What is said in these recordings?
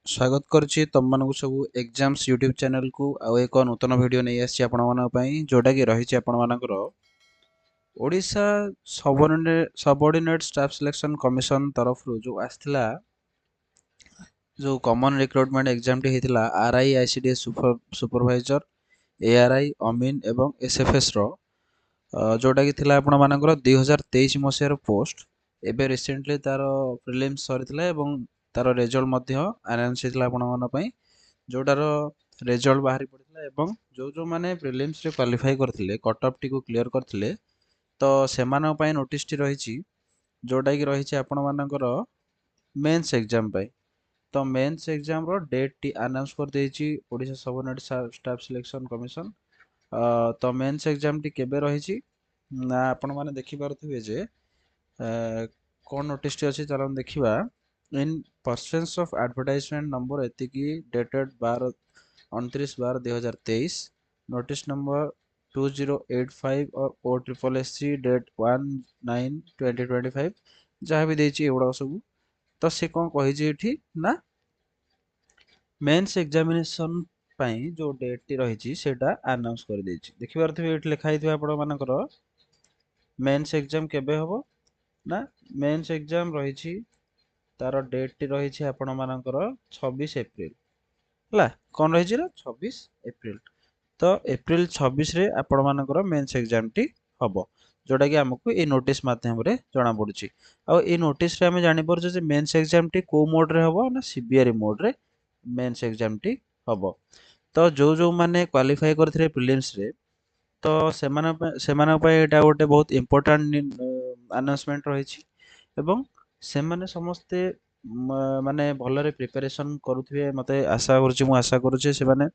स्वागत करुच्ची तुम मानक सब एग्जाम्स यूट्यूब चैनल को आउ एक नूतन वीडियो नहीं आसी आपण जोटा कि रही आपण मानकर Odisha subordinate staff selection commission तरफ जो आसला जो कॉमन रिक्रुटमेंट एग्जाम टी होता आरआई आईसीडीएस सुपरवाइजर एआरआई अमीन एवं एसएफएस रो जोटा कि थिला आपण मानकर 2023 मसीहार पोस्ट एबे रिसेंटली तार प्रिलिम्स सरीथिला एवं तार रिजल्ट मध्य अनाउंस होता आपण मानक जोटार रिजल्ट बाहरी पड़ता एवं जो जो माने प्रिलिम्स रे क्वालिफाई करथिले कट ऑफ टी को क्लियर करथिले तो सेमानक पई नोटिस टी रहिछि जोटा कि रहिछि आपण मानकर मेंस एग्जाम पई तो मेंस एग्जाम रो डेट टी अनाउंस कर देछि Odisha subordinate staff selection commission तो मेंस एग्जाम टी केबे रहिछि ना आपण माने देखि पारुथिबे जे कोन नोटिस टी अछि चलन देखिबा in pursuance of advertisement number एतिकी डेटेड 29/12/2023 नोटिस नंबर 2085 और OSSC डेट 19/2025 जहाँ भी देछि एवडा सब तो से कौन कही एठी ना मेंस एग्जामिनेशन पई जो डेट टी रही सेटा अनाउंस कर देछि देखि पारथिबे एठी लिखा हितबा आपण मानकर मेंस एग्जाम केबे हबो ना मेंस एग्जाम रही तार डेट टी रही आपण मानकर 26 एप्रिल हला कौन रही 26 एप्रिल तो एप्रिल 26 रे आपण मानकर मेंस एग्जाम टी हबो जोटा कि हमको ए नोटिस माध्यम रे जणा पड़ुची आ ए नोटिस रे हम जानि परछ जे मेंस एग्जाम टी को मोड रे हबो ना सीबीआरई मोड रे मेंस एग्जाम टी हबो तो जो जो माने क्वालिफाई करथिले प्रीलिम्स रे तो सेमाना पय एटा गोटे बहुत इंपोर्टेंट अनाउंसमेंट रहिछि एवं सेमाने समस्ते माने भलरे प्रिपरेशन करूथिबे मते आशा करूछि मु आशा करूछि से माने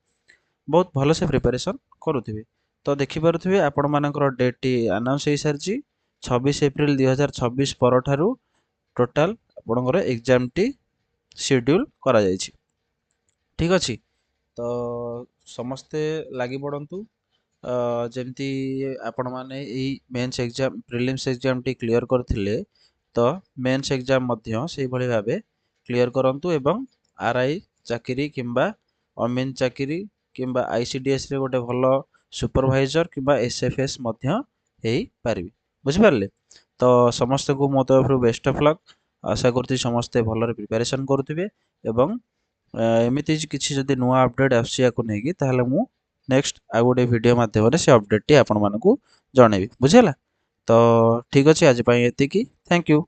बहुत भलो से प्रिपरेशन करूथिबे तो देखि पारुथिबे आपण मानकर डेट टी अनाउंस होई सारछि 26 एप्रिल 2026 पर ठारू टोटल आपणकर एग्जाम टी शेड्यूल करा जायछि ठीक अछि तो समस्ते लागि पड़ंतु जेमती आपण माने एई मेंस एग्जाम प्रीलिम्स एग्जाम टी क्लियर करथिले तो मेंस एग्जाम मध्य सेही भली भाबे क्लियर करंतु एवं आरआई चाकरी किंबा अमीन चाकरी किंबा आईसीडीएस रे गोटे भलो सुपरवाइजर किंबा एसएफएस मध्य हेई पारिबे बुझि पारले तो समस्त को मो तरफ बेस्ट ऑफ लक आशा करती समस्ते भलरे प्रिपरेशन करूथिबे एवं एमिति किछि जदि नुवा अपडेट आसी याको नेकी ताहले मु नेक्स्ट आ गोटे वीडियो माध्यम रे से अपडेट टी आपण मानकू जणेबी बुझेला तो ठीक अछि आज पई एतिकी थैंक यू।